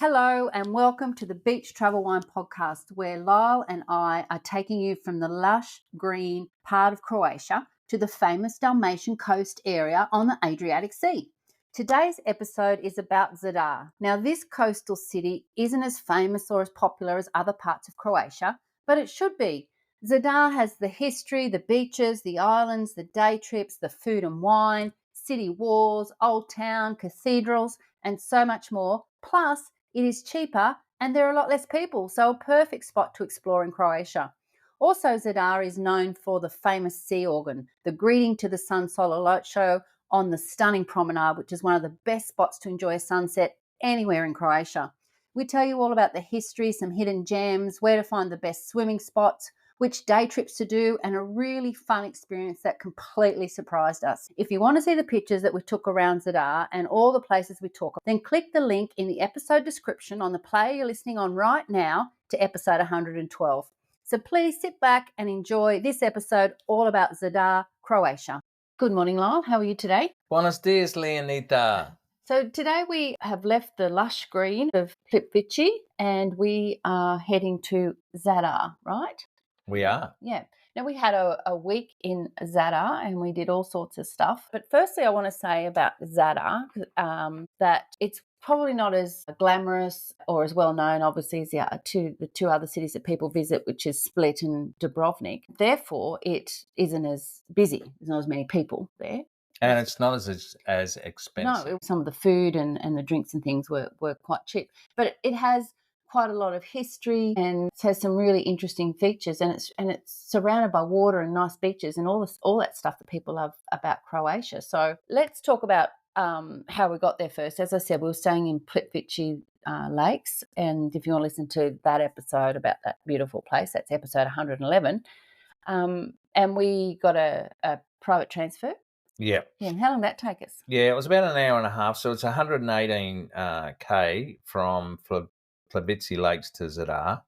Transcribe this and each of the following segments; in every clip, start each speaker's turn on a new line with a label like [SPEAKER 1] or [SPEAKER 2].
[SPEAKER 1] Hello and welcome to the Beach Travel Wine Podcast, where Lyle and I are taking you from the lush green part of Croatia to the famous Dalmatian coast area on the Adriatic Sea. Today's episode is about Zadar. Now, this coastal city isn't as famous or as popular as other parts of Croatia, but it should be. Zadar has the history, the beaches, the islands, the day trips, the food and wine, city walls, old town, cathedrals, and so much more. Plus, it is cheaper and there are a lot less people, so a perfect spot to explore in Croatia. Also, Zadar is known for the famous sea organ, the Greeting to the Sun solar light show on the stunning promenade, which is one of the best spots to enjoy a sunset anywhere in Croatia. We tell you all about the history, some hidden gems, where to find the best swimming spots, which day trips to do, and a really fun experience that completely surprised us. If you want to see the pictures that we took around Zadar and all the places we talk, then click the link in the episode description on the player you're listening on right now to episode 112. So please sit back and enjoy this episode all about Zadar, Croatia. Good morning, Lyle. How are you today?
[SPEAKER 2] Buenos dias, Leonita.
[SPEAKER 1] So today we have left the lush green of Plitvice and we are heading to Zadar, right?
[SPEAKER 2] We are.
[SPEAKER 1] Yeah. Now, we had a week in Zadar and we did all sorts of stuff. But firstly, I want to say about Zadar that it's probably not as glamorous or as well known, obviously, as the two other cities that people visit, which is Split and Dubrovnik. Therefore, it isn't as busy. There's not as many people there.
[SPEAKER 2] And it's not as expensive.
[SPEAKER 1] No, some of the food and the drinks and things were quite cheap. But it has quite a lot of history and it has some really interesting features, and it's surrounded by water and nice beaches and all that stuff that people love about Croatia. So let's talk about how we got there first. As I said, we were staying in Plitvice Lakes, and if you want to listen to that episode about that beautiful place, that's episode 111. And we got a private transfer.
[SPEAKER 2] Yeah.
[SPEAKER 1] Yeah. And how long did that take us?
[SPEAKER 2] Yeah, it was about an hour and a half. So it's 118 K from Plitvice Lakes to Zadar.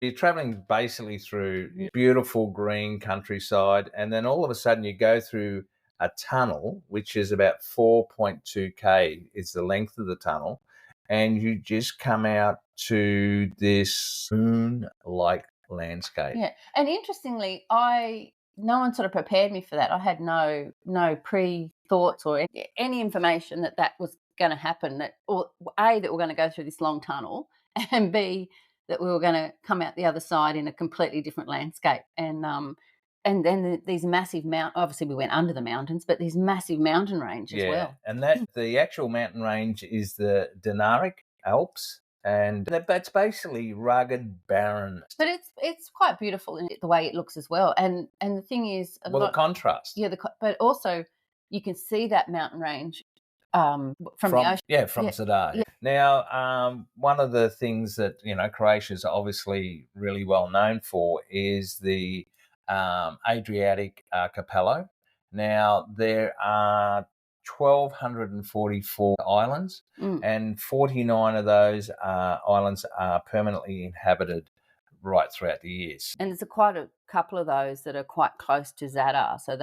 [SPEAKER 2] You're travelling basically through beautiful green countryside, and then all of a sudden you go through a tunnel, which is about 4.2 K is the length of the tunnel, and you just come out to this moon-like landscape.
[SPEAKER 1] Yeah. And interestingly, no one sort of prepared me for that. I had no pre-thoughts or any information that was going to happen, that we're going to go through this long tunnel, and B, that we were going to come out the other side in a completely different landscape. And then these massive obviously we went under the mountains, but these massive mountain range as well.
[SPEAKER 2] And the actual mountain range is the Dinaric Alps. And that's basically rugged, barren.
[SPEAKER 1] But it's quite beautiful in the way it looks as well. And the thing is,
[SPEAKER 2] the contrast.
[SPEAKER 1] Yeah, but also you can see that mountain range from the ocean.
[SPEAKER 2] Yeah, from Zadar. Yeah. Now, one of the things that Croatia is obviously really well known for is the Adriatic archipelago. Now, there are 1,244 islands, and 49 of those islands are permanently inhabited right throughout the years.
[SPEAKER 1] And there's quite a couple of those that are quite close to Zadar. So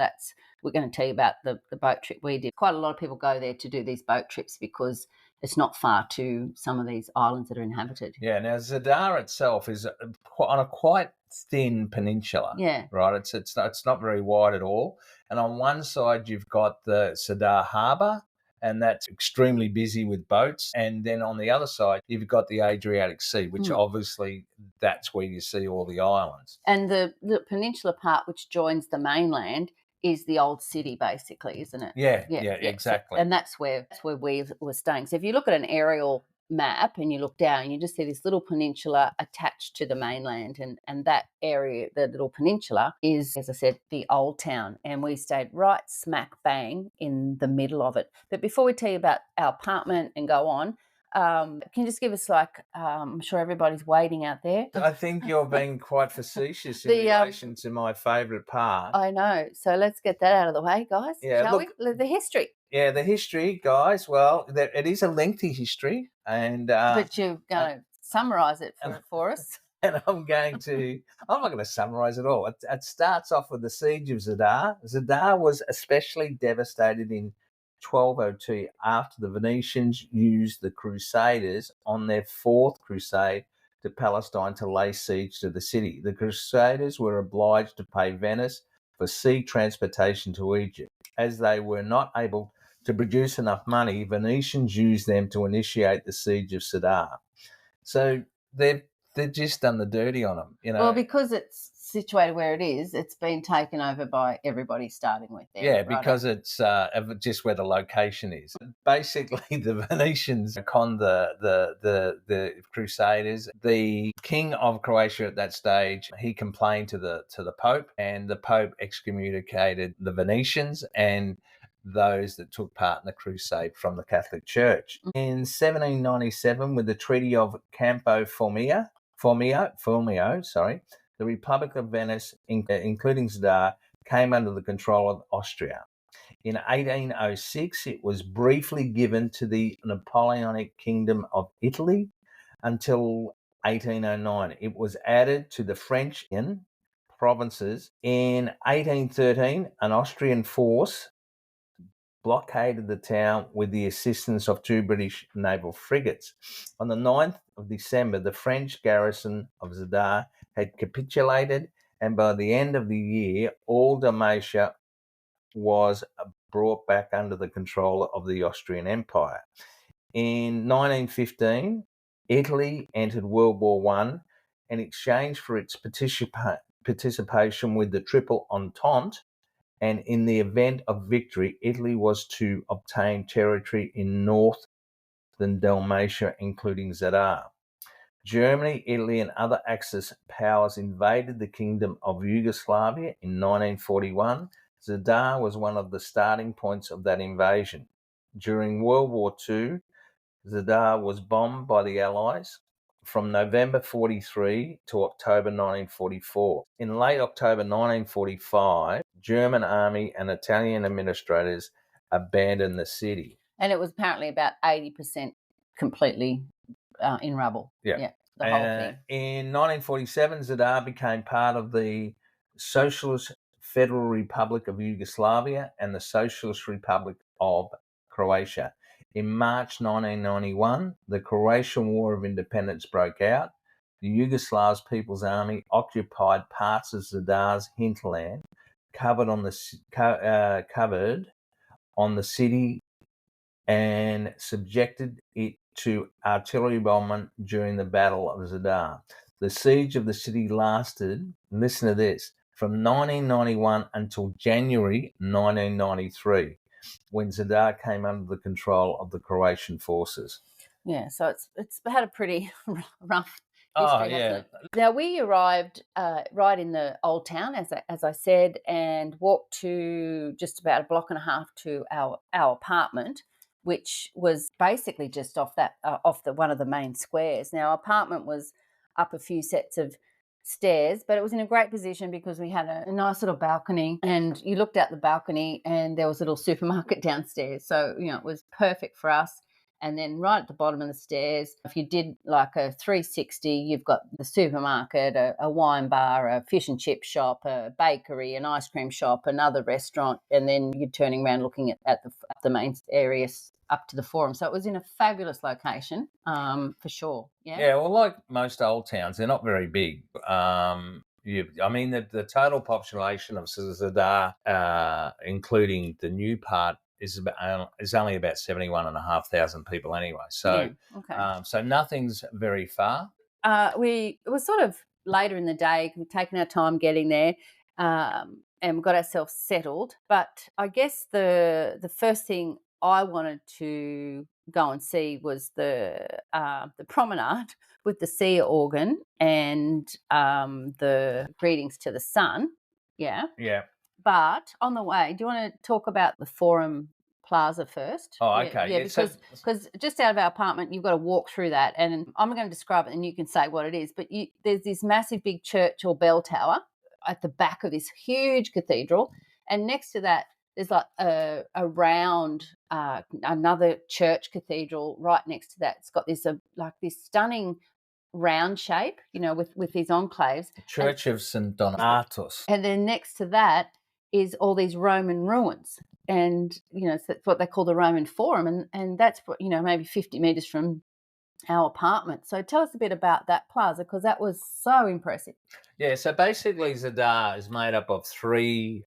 [SPEAKER 1] we're going to tell you about the boat trip we did. Quite a lot of people go there to do these boat trips because it's not far to some of these islands that are inhabited.
[SPEAKER 2] Yeah, now Zadar itself is on a quite thin peninsula.
[SPEAKER 1] Yeah.
[SPEAKER 2] Right? It's not very wide at all. And on one side you've got the Zadar harbour, and that's extremely busy with boats. And then on the other side, you've got the Adriatic Sea, which obviously that's where you see all the islands.
[SPEAKER 1] And the peninsula part, which joins the mainland, is the old city, basically, isn't it?
[SPEAKER 2] Yeah, exactly.
[SPEAKER 1] So, and that's where we were staying. So if you look at an aerial map and you look down, you just see this little peninsula attached to the mainland, and that area, the little peninsula, is, as I said, the old town, and we stayed right smack bang in the middle of it. But before we tell you about our apartment and go on, can you just give us I'm sure everybody's waiting out there.
[SPEAKER 2] I think you're being quite facetious in relation to my favourite part.
[SPEAKER 1] I know. So let's get that out of the way, guys.
[SPEAKER 2] Yeah,
[SPEAKER 1] shall we? The history.
[SPEAKER 2] Yeah, the history, guys. Well, it is a lengthy history, and
[SPEAKER 1] but you're going to summarise it for us.
[SPEAKER 2] And I'm not going to summarise it all. It starts off with the siege of Zadar. Zadar was especially devastated in 1202 after the Venetians used the Crusaders on their fourth crusade to Palestine to lay siege to the city. The Crusaders were obliged to pay Venice for sea transportation to Egypt. As they were not able to produce enough money, Venetians used them to initiate the siege of Sadar. So they've just done the dirty on them,
[SPEAKER 1] Well, because it's situated where it is, it's been taken over by everybody starting with there.
[SPEAKER 2] Yeah, because it's just where the location is. Basically, the Venetians conned the Crusaders. The king of Croatia at that stage, he complained to the Pope, and the Pope excommunicated the Venetians and those that took part in the crusade from the Catholic Church. In 1797, with the Treaty of Campo Formio, the Republic of Venice, including Zadar, came under the control of Austria. In 1806, it was briefly given to the Napoleonic Kingdom of Italy until 1809. It was added to the French provinces. In 1813, an Austrian force blockaded the town with the assistance of two British naval frigates. On the 9th of December, the French garrison of Zadar had capitulated, and by the end of the year, all Dalmatia was brought back under the control of the Austrian Empire. In 1915, Italy entered World War I. In exchange for its participation with the Triple Entente, and in the event of victory, Italy was to obtain territory in northern Dalmatia, including Zadar. Germany, Italy, and other Axis powers invaded the Kingdom of Yugoslavia in 1941. Zadar was one of the starting points of that invasion. During World War II, Zadar was bombed by the Allies from November 1943 to October 1944. In late October 1945, German army and Italian administrators abandoned the city.
[SPEAKER 1] And it was apparently about 80% completely in rubble.
[SPEAKER 2] Yeah.
[SPEAKER 1] The whole thing.
[SPEAKER 2] In 1947, Zadar became part of the Socialist Federal Republic of Yugoslavia and the Socialist Republic of Croatia. In March 1991, the Croatian War of Independence broke out. The Yugoslav People's Army occupied parts of Zadar's hinterland, covered on the city, and subjected it to artillery bombing during the Battle of Zadar. The siege of the city lasted, listen to this, from 1991 until January 1993, when Zadar came under the control of the Croatian forces.
[SPEAKER 1] Yeah, so it's had a pretty rough history,
[SPEAKER 2] Oh, yeah.
[SPEAKER 1] hasn't it? Now, we arrived right in the old town, as I said, and walked to just about a block and a half to our apartment, which was basically just off one of the main squares. Now, our apartment was up a few sets of stairs, but it was in a great position because we had a nice little balcony, and you looked out the balcony and there was a little supermarket downstairs. So, it was perfect for us. And then right at the bottom of the stairs, if you did like a 360, you've got the supermarket, a wine bar, a fish and chip shop, a bakery, an ice cream shop, another restaurant, and then you're turning around looking at the main areas up to the Forum. So it was in a fabulous location, for sure.
[SPEAKER 2] Yeah, well, like most old towns, they're not very big. The total population of Zadar, including the new part, is only about 71,500 people anyway. So, so nothing's very far.
[SPEAKER 1] It was sort of later in the day. We've taken our time getting there, and we got ourselves settled. But I guess the first thing I wanted to go and see was the promenade with the sea organ and the greetings to the sun. Yeah.
[SPEAKER 2] Yeah.
[SPEAKER 1] But on the way, do you want to talk about the Forum Plaza first?
[SPEAKER 2] Oh, okay.
[SPEAKER 1] Yeah, because just out of our apartment, you've got to walk through that, and I'm going to describe it, and you can say what it is. But there's this massive big church or bell tower at the back of this huge cathedral, and next to that, there's like a round, another church cathedral right next to that. It's got this this stunning round shape, with these enclaves.
[SPEAKER 2] Church of St. Donatus.
[SPEAKER 1] And then next to that is all these Roman ruins. and so that's what they call the Roman Forum, and that's maybe 50 meters from our apartment. So tell us a bit about that plaza, because that was so impressive.
[SPEAKER 2] Yeah, so basically Zadar is made up of three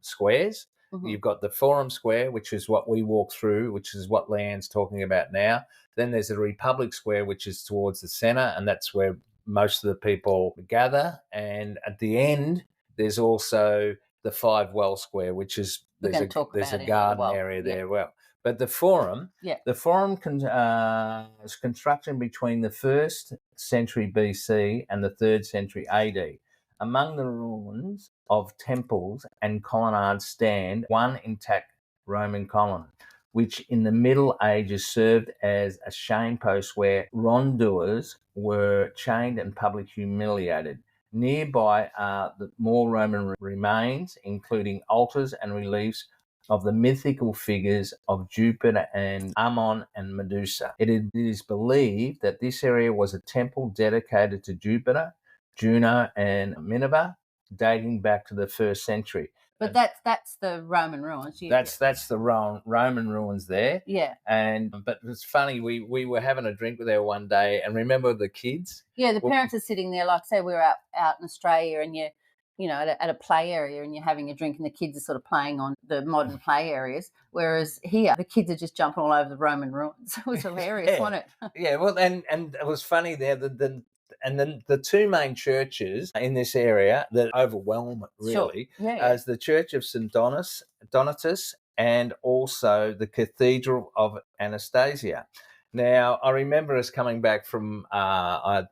[SPEAKER 2] squares.
[SPEAKER 1] Mm-hmm.
[SPEAKER 2] You've got the Forum Square, which is what we walk through, which is what Leanne's talking about now. Then there's the Republic Square, which is towards the centre, and that's where most of the people gather. And at the end, there's also the Five Well Square, which is there's a garden area there. Well, but the Forum, was constructed between the 1st century BC and the 3rd century AD. Among the ruins of temples and colonnades stand one intact Roman column, which in the Middle Ages served as a shame post where wrongdoers were chained and publicly humiliated. Nearby are the more Roman remains, including altars and reliefs of the mythical figures of Jupiter and Ammon and Medusa. It is believed that this area was a temple dedicated to Jupiter, Juno, and Minerva, dating back to the 1st century.
[SPEAKER 1] But that's the Roman ruins.
[SPEAKER 2] That's the Roman ruins there.
[SPEAKER 1] Yeah.
[SPEAKER 2] But it's funny, we were having a drink there one day, and remember the kids?
[SPEAKER 1] Yeah, the parents are sitting there, like say we were out in Australia, and at a play area, and you're having a drink, and the kids are sort of playing on the modern play areas, whereas here the kids are just jumping all over the Roman ruins. It was hilarious, wasn't it?
[SPEAKER 2] Yeah, well, and it was funny there. And then the two main churches in this area that overwhelm it really as the Church of St. Donatus and also the Cathedral of Anastasia. Now, I remember us coming back from, I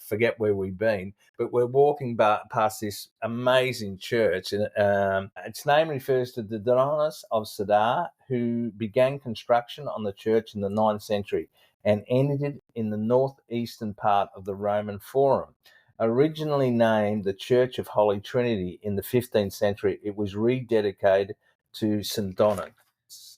[SPEAKER 2] forget where we've been, but we're walking past this amazing church. And its name refers to the Dionis of Zadar, who began construction on the church in the 9th century and ended in the northeastern part of the Roman Forum. Originally named the Church of Holy Trinity in the 15th century, it was rededicated to St. Donat.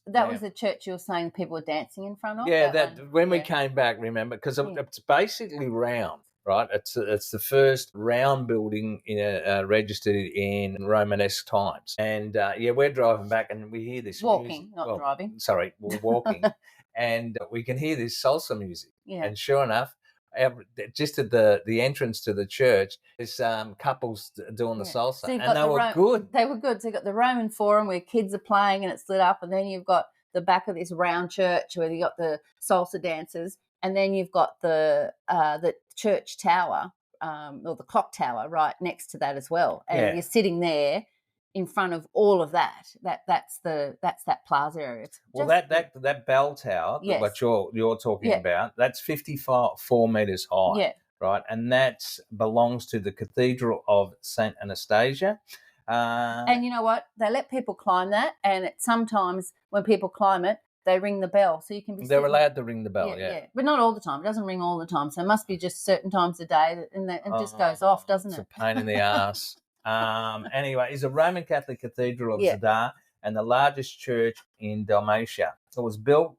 [SPEAKER 1] That was the church you were saying people were dancing in front of?
[SPEAKER 2] Yeah, when we came back, remember, because it's basically round, right? It's the first round building registered in Romanesque times. And, we're driving back and we hear this
[SPEAKER 1] walking, not driving.
[SPEAKER 2] Sorry, we're walking. And we can hear this salsa music.
[SPEAKER 1] Yeah.
[SPEAKER 2] And sure enough, just at the entrance to the church, there's couples doing the salsa,
[SPEAKER 1] so
[SPEAKER 2] and they were good.
[SPEAKER 1] They were good. So you've got the Roman Forum where kids are playing and it's lit up, and then you've got the back of this round church where you got the salsa dancers, and then you've got the church tower or the clock tower right next to that as well, and you're sitting there in front of all of that. That's that plaza area.
[SPEAKER 2] Well, that bell tower, what you're talking about, that's 54 meters high.
[SPEAKER 1] Yeah.
[SPEAKER 2] Right, and that belongs to the Cathedral of Saint Anastasia.
[SPEAKER 1] And you know what? They let people climb that, and sometimes when people climb it, they ring the bell, so you can be.
[SPEAKER 2] They're allowed to ring the bell, yeah,
[SPEAKER 1] but not all the time. It doesn't ring all the time, so it must be just certain times a day, and it just goes off, doesn't it?
[SPEAKER 2] It's a pain in the ass. Anyway, it's a Roman Catholic Cathedral of Zadar and the largest church in Dalmatia. It was built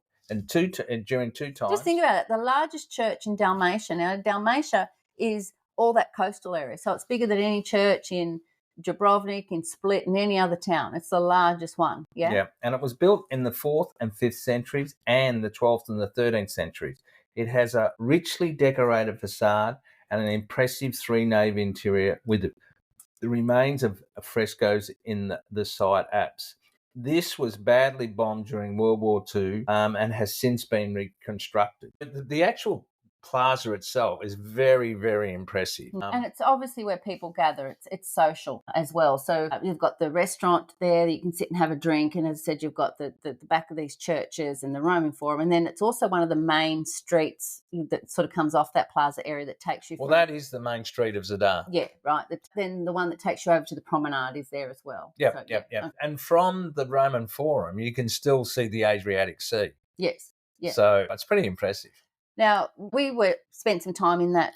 [SPEAKER 2] during two times.
[SPEAKER 1] Just think about it. The largest church in Dalmatia. Now, Dalmatia is all that coastal area, so it's bigger than any church in Dubrovnik, in Split, and any other town. It's the largest one. Yeah,
[SPEAKER 2] and it was built in the 4th and 5th centuries and the 12th and the 13th centuries. It has a richly decorated facade and an impressive 3-nave interior with the remains of frescoes in the side apse. This was badly bombed during World War II and has since been reconstructed. The actual plaza itself is very, very impressive.
[SPEAKER 1] And it's obviously where people gather. It's social as well. So you've got the restaurant there that you can sit and have a drink. And as I said, you've got the back of these churches and the Roman Forum. And then it's also one of the main streets that sort of comes off that plaza area that takes you.
[SPEAKER 2] Well, that is the main street of Zadar.
[SPEAKER 1] Yeah, right. Then the one that takes you over to the promenade is there as well.
[SPEAKER 2] Yep. And from the Roman Forum, you can still see the Adriatic Sea.
[SPEAKER 1] Yes. Yeah.
[SPEAKER 2] So it's pretty impressive.
[SPEAKER 1] Now, we spent some time in that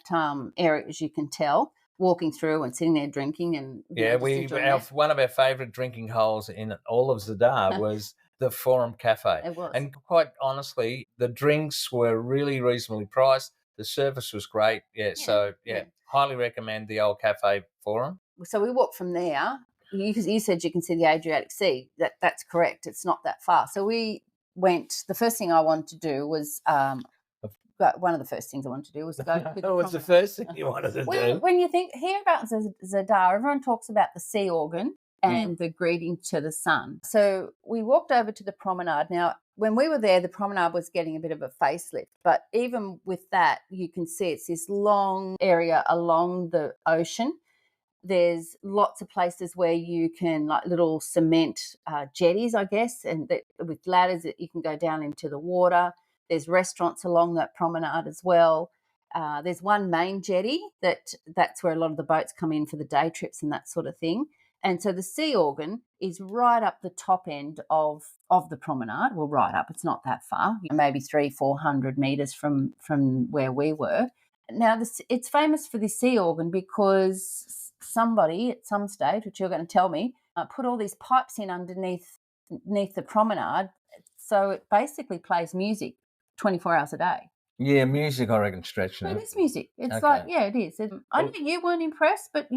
[SPEAKER 1] area, as you can tell, walking through and sitting there drinking. And
[SPEAKER 2] one of our favourite drinking holes in all of Zadar was the Forum Cafe.
[SPEAKER 1] It was.
[SPEAKER 2] And quite honestly, the drinks were really reasonably priced. The service was great. Highly recommend the old Cafe Forum.
[SPEAKER 1] So we walked from there you said you can see the Adriatic Sea. That's correct. It's not that far. So we went. The first thing I wanted to do was one of the first things I wanted to do was go.
[SPEAKER 2] Oh, what's the first thing you wanted to do?
[SPEAKER 1] When you hear about Zadar, everyone talks about the sea organ and the greeting to the sun. So we walked over to the promenade. Now, when we were there, the promenade was getting a bit of a facelift. But even with that, you can see it's this long area along the ocean. There's lots of places where you can, like little cement jetties, I guess, and with ladders that you can go down into the water. There's restaurants along that promenade as well. There's one main jetty that's where a lot of the boats come in for the day trips and that sort of thing. And so the sea organ is right up the top end of the promenade. Well, right up, it's not that far, maybe 300-400 metres from where we were. Now, it's famous for the sea organ because somebody at some stage, which you're going to tell me, put all these pipes in underneath the promenade. So it basically plays music 24 hours a day.
[SPEAKER 2] Yeah, music, I reckon, stretching it.
[SPEAKER 1] It is music. It's like, yeah, it is. I know you weren't impressed, but,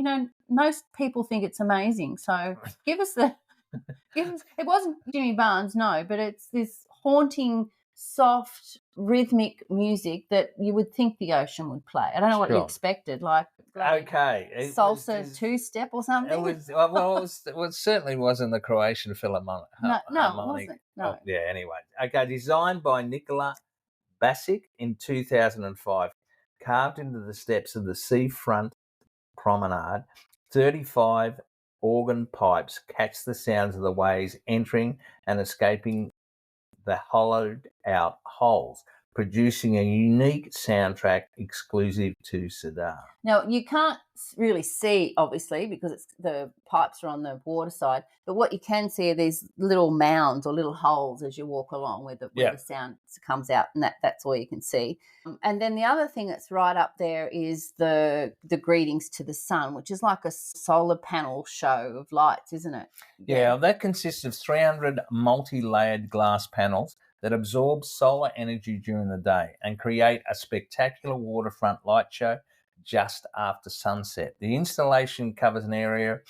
[SPEAKER 1] most people think it's amazing. So it wasn't Jimmy Barnes, no, but it's this haunting, soft, rhythmic music that you would think the ocean would play. I don't know what you expected, like salsa two-step or something.
[SPEAKER 2] It certainly wasn't the Croatian Philharmonic.
[SPEAKER 1] No, it wasn't. No.
[SPEAKER 2] Yeah, anyway. Okay, designed by Nikola Basic in 2005, carved into the steps of the seafront promenade, 35 organ pipes catch the sounds of the waves entering and escaping the hollowed-out holes, producing a unique soundtrack exclusive to Zadar.
[SPEAKER 1] Now, you can't really see, obviously, because the pipes are on the water side, but what you can see are these little mounds or little holes as you walk along where the sound comes out, and that's all you can see. And then the other thing that's right up there is the greetings to the sun, which is like a solar panel show of lights, isn't it?
[SPEAKER 2] Yeah, that consists of 300 multi-layered glass panels that absorb solar energy during the day and create a spectacular waterfront light show just after sunset. The installation covers an area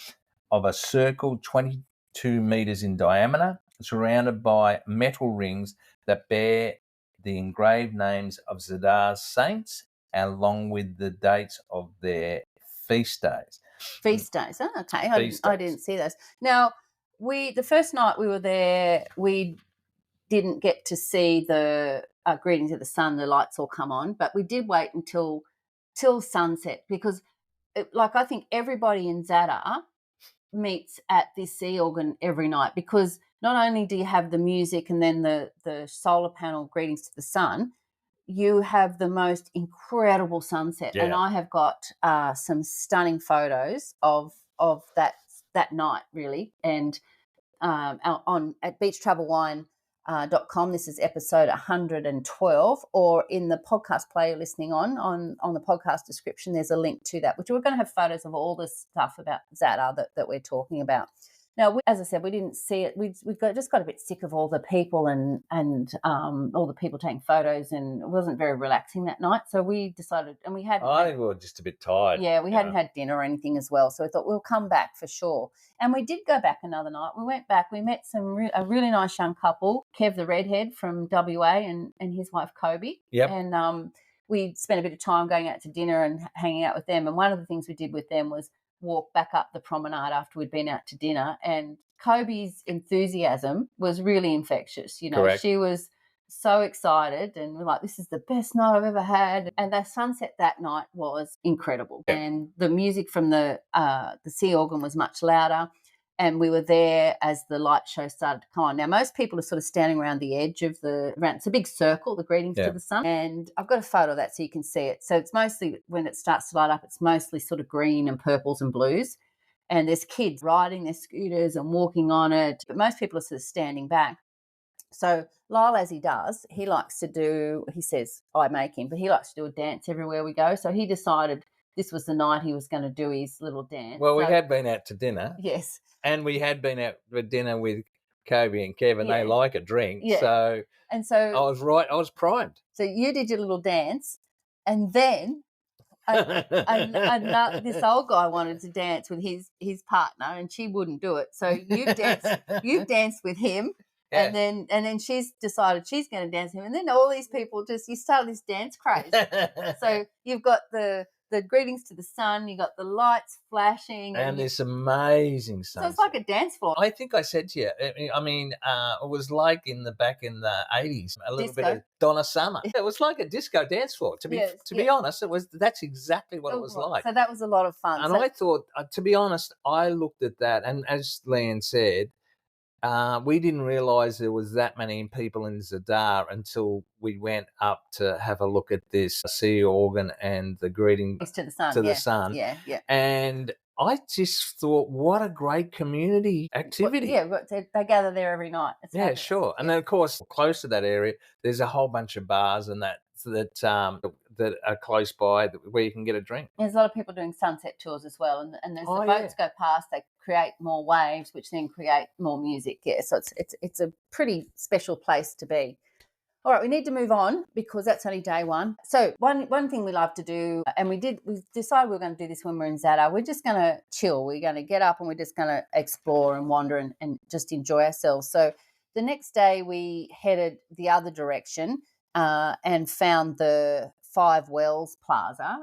[SPEAKER 2] of a circle 22 metres in diameter, surrounded by metal rings that bear the engraved names of Zadar's saints, along with the dates of their feast days.
[SPEAKER 1] Feast days, okay. I didn't see those. Now, the first night we were there, we didn't get to see the greetings of the sun, the lights all come on, but we did wait until sunset because I think everybody in Zadar meets at this sea organ every night, because not only do you have the music and then the solar panel greetings to the sun, you have the most incredible sunset. Yeah. And I have got some stunning photos of that night, really. And at beachtravelwine.com, this is episode 112, or in the podcast player listening on the podcast description, there's a link to that, which we're going to have photos of all this stuff about Zadar that we're talking about. Now, as I said, we didn't see it. We just got a bit sick of all the people and all the people taking photos, and it wasn't very relaxing that night. So we decided, and we had.
[SPEAKER 2] I think we were just a bit tired.
[SPEAKER 1] Yeah, we hadn't had dinner or anything as well, so we thought we'll come back for sure. And we did go back another night. We went back. We met a really nice young couple, Kev the redhead from WA and his wife Kobe.
[SPEAKER 2] Yep.
[SPEAKER 1] And we spent a bit of time going out to dinner and hanging out with them. And one of the things we did with them was walk back up the promenade after we'd been out to dinner, and Kobe's enthusiasm was really infectious.
[SPEAKER 2] Correct.
[SPEAKER 1] She was so excited, and we're like, this is the best night I've ever had. And the sunset that night was incredible. Yeah. And the music from the sea organ was much louder, and we were there as the light show started to come on. Now, most people are sort of standing around the edge of it's a big circle, the greetings to the sun. And I've got a photo of that so you can see it. So it's mostly, when it starts to light up, it's mostly sort of green and purples and blues. And there's kids riding their scooters and walking on it. But most people are sort of standing back. So Lyle, as he does, he says I make him, but he likes to do a dance everywhere we go. So he decided this was the night he was going to do his little dance.
[SPEAKER 2] Well, we had been out to dinner.
[SPEAKER 1] Yes.
[SPEAKER 2] And we had been out for dinner with Kobe and Kevin. Yeah. They like a drink.
[SPEAKER 1] Yeah.
[SPEAKER 2] So I was right. I was primed.
[SPEAKER 1] So you did your little dance, and then This old guy wanted to dance with his partner, and she wouldn't do it. So you've danced with him,
[SPEAKER 2] Yeah.
[SPEAKER 1] and then she's decided she's going to dance with him, and then all these people you start this dance craze. So you've got the greetings to the sun, you got the lights flashing,
[SPEAKER 2] and this amazing sunset.
[SPEAKER 1] So it's like a dance floor.
[SPEAKER 2] I think I said to you, it was like back in the 80s, a little
[SPEAKER 1] Disco.
[SPEAKER 2] bit of Donna Summer. It was like a disco dance floor. To be honest, that's exactly what it was like.
[SPEAKER 1] So that was a lot of fun.
[SPEAKER 2] And I thought, to be honest, I looked at that, and as Leanne said, we didn't realise there was that many people in Zadar until we went up to have a look at this sea organ and the greeting
[SPEAKER 1] to the sun.
[SPEAKER 2] the sun.
[SPEAKER 1] Yeah.
[SPEAKER 2] And I just thought, what a great community activity.
[SPEAKER 1] They gather there every night. It's fabulous.
[SPEAKER 2] Sure. And then, of course, close to that area, there's a whole bunch of bars and that are close by where you can get a drink.
[SPEAKER 1] There's a lot of people doing sunset tours as well, and as the boats go past, they create more waves, which then create more music. Yeah, so it's a pretty special place to be. All right, we need to move on because that's only day one. So one thing we love to do, and we decided we were going to do this when we're in Zadar, we're just going to chill. We're going to get up and we're just going to explore and wander and just enjoy ourselves. So the next day we headed the other direction and found the Five Wells Plaza.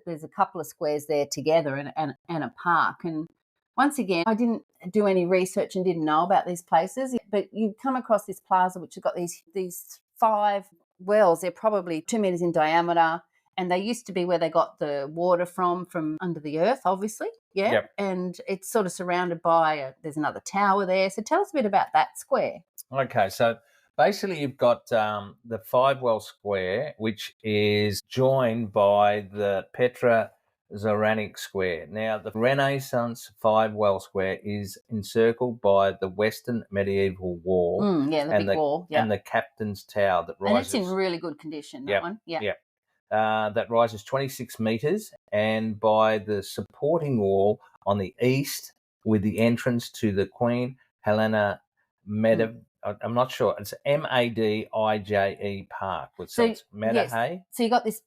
[SPEAKER 1] There's a couple of squares there together and a park. And once again, I didn't do any research and didn't know about these places, but you come across this plaza which has got these 5 wells. They're probably 2 meters in diameter, and they used to be where they got the water from under the earth, obviously. Yeah.
[SPEAKER 2] Yep.
[SPEAKER 1] And it's sort of surrounded by there's another tower there. So tell us a bit about that square.
[SPEAKER 2] Okay, so basically you've got the Five Well Square, which is joined by the Petra Zoranic Square. Now, the Renaissance Five Well Square is encircled by the Western Medieval Wall.
[SPEAKER 1] The big wall. Yeah.
[SPEAKER 2] And the Captain's Tower that rises.
[SPEAKER 1] And it's in really good condition, that one. Yeah.
[SPEAKER 2] That rises 26 metres, and by the supporting wall on the east with the entrance to the Queen Helena I'm not sure. It's Madije Park. So it's Madahay.
[SPEAKER 1] Yes. So you got this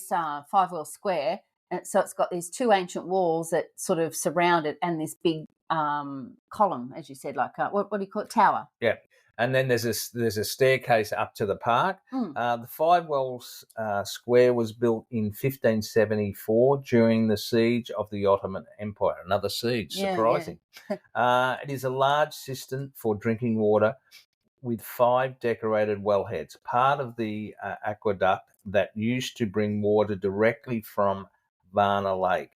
[SPEAKER 1] Five Well Square, and so it's got these 2 ancient walls that sort of surround it, and this big column, as you said, like what do you call it? Tower.
[SPEAKER 2] Yeah. And then there's a staircase up to the park. The Five Wells Square was built in 1574 during the siege of the Ottoman Empire. Another siege, surprising. Yeah. It is a large cistern for drinking water with 5 decorated wellheads, part of the aqueduct that used to bring water directly from Varna Lake.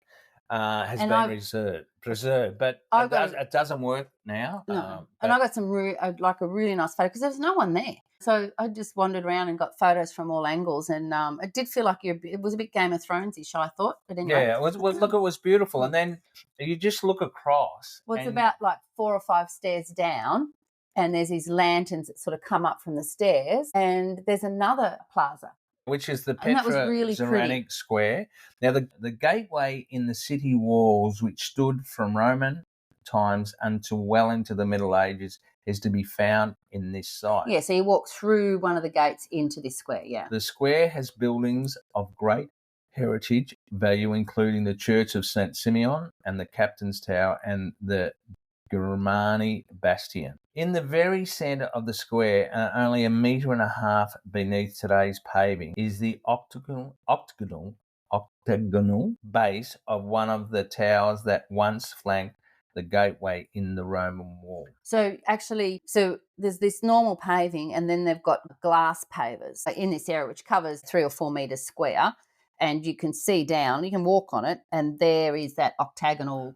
[SPEAKER 2] Has been preserved, but it doesn't work now.
[SPEAKER 1] No. And I got some a really nice photo because there was no one there. So I just wandered around and got photos from all angles, and it did feel like it was a bit Game of Thrones-ish, I thought. But anyway.
[SPEAKER 2] Yeah, look, it was beautiful. And then you just look across.
[SPEAKER 1] Well, it's about like 4 or 5 stairs down, and there's these lanterns that sort of come up from the stairs, and there's another plaza,
[SPEAKER 2] which is the Petra Zoranic Square. Now, the gateway in the city walls, which stood from Roman times until well into the Middle Ages, is to be found in this site.
[SPEAKER 1] Yeah, so you walk through one of the gates into this square, yeah.
[SPEAKER 2] The square has buildings of great heritage value, including the Church of St. Simeon and the Captain's Tower and the Germani Bastion. In the very centre of the square, only 1.5 meters beneath today's paving, is the octagonal base of one of the towers that once flanked the gateway in the Roman wall.
[SPEAKER 1] So there's this normal paving, and then they've got glass pavers in this area, which covers 3 or 4 meters square. And you can see down, you can walk on it, and there is that octagonal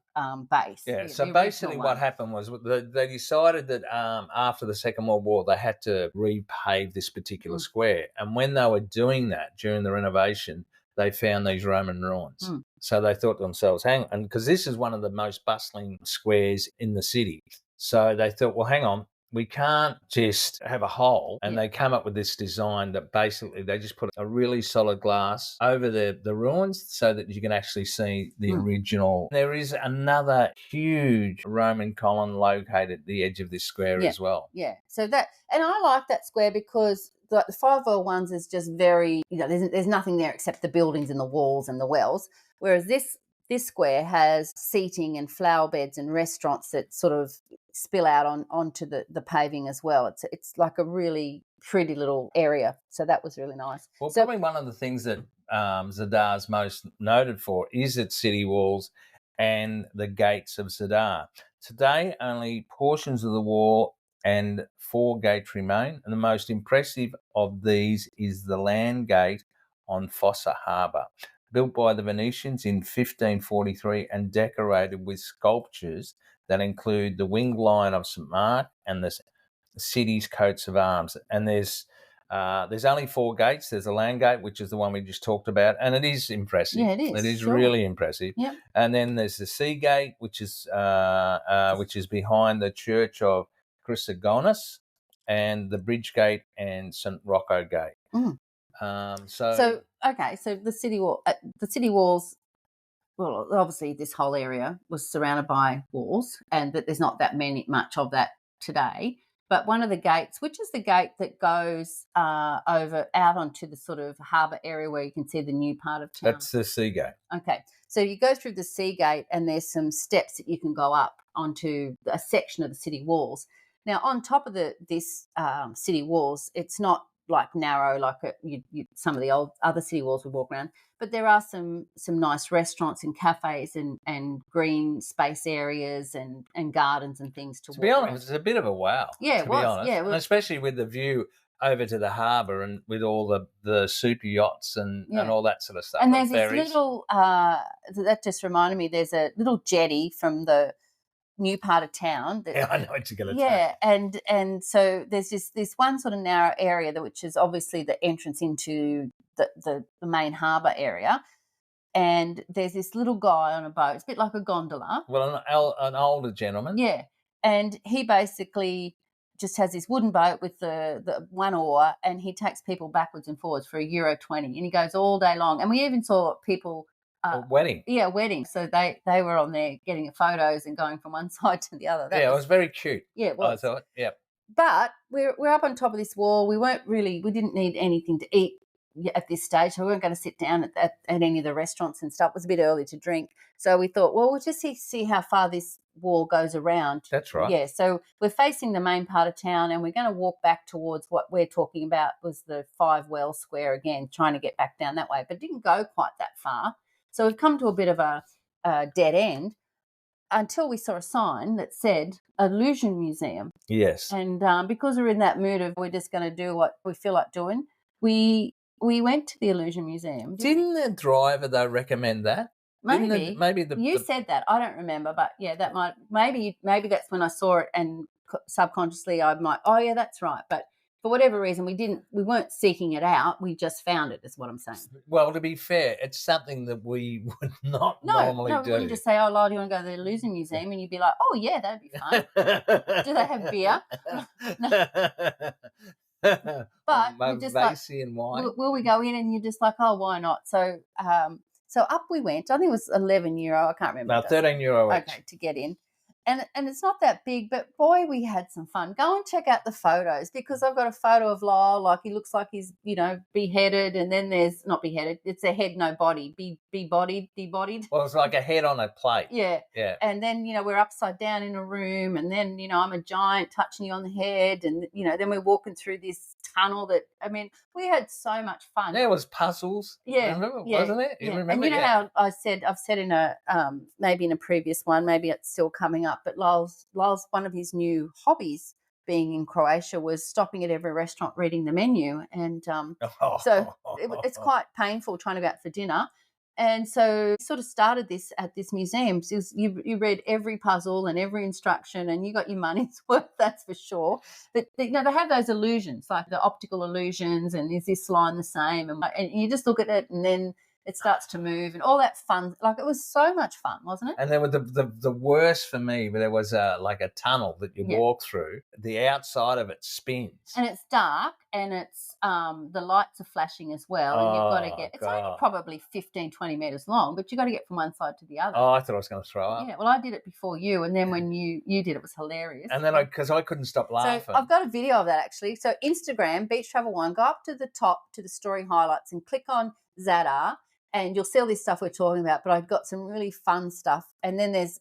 [SPEAKER 1] base.
[SPEAKER 2] Yeah, so basically what happened was they decided that after the Second World War, they had to repave this particular square. And when they were doing that during the renovation, they found these Roman ruins. So they thought to themselves, hang on, because this is one of the most bustling squares in the city. So they thought, well, hang on, we can't just have a hole. And they come up with this design that basically they just put a really solid glass over the ruins so that you can actually see the original. There is another huge Roman column located at the edge of this square as well.
[SPEAKER 1] Yeah. So and I like that square because the Five Well ones is just very, there's nothing there except the buildings and the walls and the wells. Whereas this square has seating and flower beds and restaurants that sort of spill out onto the paving as well. It's like a really pretty little area. So that was really nice.
[SPEAKER 2] Well, probably one of the things that Zadar's most noted for is its city walls and the gates of Zadar. Today, only portions of the wall and 4 gates remain, and the most impressive of these is the land gate on Fossa Harbour, built by the Venetians in 1543 and decorated with sculptures that include the winged lion of St Mark and the city's coats of arms. And there's only 4 gates. There's the land gate, which is the one we just talked about, and it is impressive.
[SPEAKER 1] Yeah, it is.
[SPEAKER 2] It is
[SPEAKER 1] sure.
[SPEAKER 2] really impressive.
[SPEAKER 1] Yep.
[SPEAKER 2] And then there's the sea gate, which is behind the Church of Chrysogonus, and the bridge gate and St Rocco gate.
[SPEAKER 1] Mm.
[SPEAKER 2] So
[SPEAKER 1] the city walls. Well, obviously, this whole area was surrounded by walls, and that there's not that much of that today. But one of the gates, which is the gate that goes out onto the sort of harbour area where you can see the new part of town.
[SPEAKER 2] That's the sea gate.
[SPEAKER 1] Okay, so you go through the sea gate, and there's some steps that you can go up onto a section of the city walls. Now, on top of this city walls, it's not like narrow like some of the old other city walls we walk around, but there are some nice restaurants and cafes and green space areas and gardens and things to
[SPEAKER 2] be
[SPEAKER 1] walk
[SPEAKER 2] honest,
[SPEAKER 1] around.
[SPEAKER 2] it's a bit of a wow.
[SPEAKER 1] Yeah,
[SPEAKER 2] to be honest.
[SPEAKER 1] Yeah,
[SPEAKER 2] and especially with the view over to the harbour and with all the super yachts and all that sort of stuff.
[SPEAKER 1] And there's this little that just reminded me. There's a little jetty from the new part of town.
[SPEAKER 2] I know what you're going to
[SPEAKER 1] say. And so there's this one sort of narrow area which is obviously the entrance into the main harbour area. And there's this little guy on a boat. It's a bit like a gondola.
[SPEAKER 2] Well, an older gentleman.
[SPEAKER 1] Yeah. And he basically just has this wooden boat with the one oar, and he takes people backwards and forwards for €1.20, and he goes all day long. And we even saw people...
[SPEAKER 2] a wedding.
[SPEAKER 1] Yeah, wedding. So they were on there getting photos and going from one side to the other.
[SPEAKER 2] It was very cute.
[SPEAKER 1] Yeah, it was.
[SPEAKER 2] I thought, yeah.
[SPEAKER 1] But we're up on top of this wall. We didn't need anything to eat at this stage. So we weren't going to sit down at any of the restaurants and stuff. It was a bit early to drink. So we thought, well, we'll just see how far this wall goes around.
[SPEAKER 2] That's right.
[SPEAKER 1] Yeah, so we're facing the main part of town, and we're going to walk back towards what we're talking about was the Five Well Square again, trying to get back down that way, but didn't go quite that far. So we've come to a bit of a dead end until we saw a sign that said Illusion Museum.
[SPEAKER 2] Yes.
[SPEAKER 1] And because we're in that mood of we're just going to do what we feel like doing, we went to the Illusion Museum.
[SPEAKER 2] Didn't the driver, though, recommend that?
[SPEAKER 1] Maybe. You said that. I don't remember, but yeah, that might maybe that's when I saw it, and subconsciously I might. Oh yeah, that's right. But for whatever reason, we weren't seeking it out. We just found it, is what I'm saying.
[SPEAKER 2] Well, to be fair, it's something that we would not normally do.
[SPEAKER 1] No, we just say, oh, Lyle, do you want to go to the Illusion Museum? And you'd be like, oh, yeah, that'd be fun. Do they have beer? But we're just like,
[SPEAKER 2] and wine.
[SPEAKER 1] Will we go in? And you're just like, oh, why not? So up we went. I think it was €11. I can't remember.
[SPEAKER 2] No, €13 each.
[SPEAKER 1] Okay, to get in. And it's not that big, but boy, we had some fun. Go and check out the photos, because I've got a photo of Lyle, like he looks like he's, beheaded, and then there's not beheaded, it's a head, no body, debodied.
[SPEAKER 2] Well, it's like a head on a plate.
[SPEAKER 1] Yeah.
[SPEAKER 2] Yeah.
[SPEAKER 1] And then, we're upside down in a room, and then, I'm a giant touching you on the head, and, then we're walking through this tunnel we had so much fun.
[SPEAKER 2] There was puzzles.
[SPEAKER 1] Yeah.
[SPEAKER 2] Remember, wasn't it? You remember?
[SPEAKER 1] And you know how I've said in a maybe in a previous one, maybe it's still coming up, but Lyle's one of his new hobbies being in Croatia was stopping at every restaurant reading the menu, and so it's quite painful trying to go out for dinner. And so sort of started this at this museum. So you read every puzzle and every instruction, and you got your money's worth, that's for sure. But they have those illusions, like the optical illusions, and is this line the same? And you just look at it, and then it starts to move and all that fun. Like, it was so much fun, wasn't it?
[SPEAKER 2] And then with the worst for me, there was like a tunnel that you walk through. The outside of it spins.
[SPEAKER 1] And it's dark, and it's the lights are flashing as well, and you've got to get. It's only probably 15, 20 meters long, but you got to get from one side to the other.
[SPEAKER 2] Oh, I thought I was going to throw up.
[SPEAKER 1] Yeah, well, I did it before you, and then when you did it was hilarious.
[SPEAKER 2] And then because I couldn't stop laughing.
[SPEAKER 1] So I've got a video of that actually. So Instagram, Beach Travel One, go up to the top to the story highlights and click on Zadar, and you'll see all this stuff we're talking about. But I've got some really fun stuff. And then there's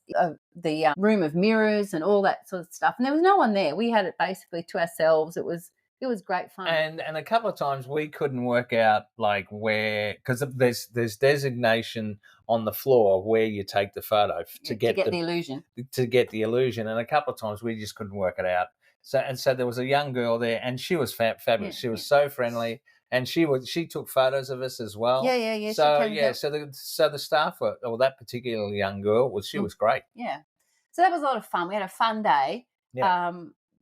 [SPEAKER 1] the room of mirrors and all that sort of stuff. And there was no one there. We had it basically to ourselves. It was great fun.
[SPEAKER 2] And a couple of times we couldn't work out like where, because there's designation on the floor where you take the photo to get
[SPEAKER 1] the illusion.
[SPEAKER 2] To get the illusion. And a couple of times we just couldn't work it out. So there was a young girl there, and she was fabulous. She was so friendly. And she took photos of us as well.
[SPEAKER 1] Yeah.
[SPEAKER 2] So the staff that particular young girl she was great.
[SPEAKER 1] Yeah. So that was a lot of fun. We had a fun day.
[SPEAKER 2] Yeah.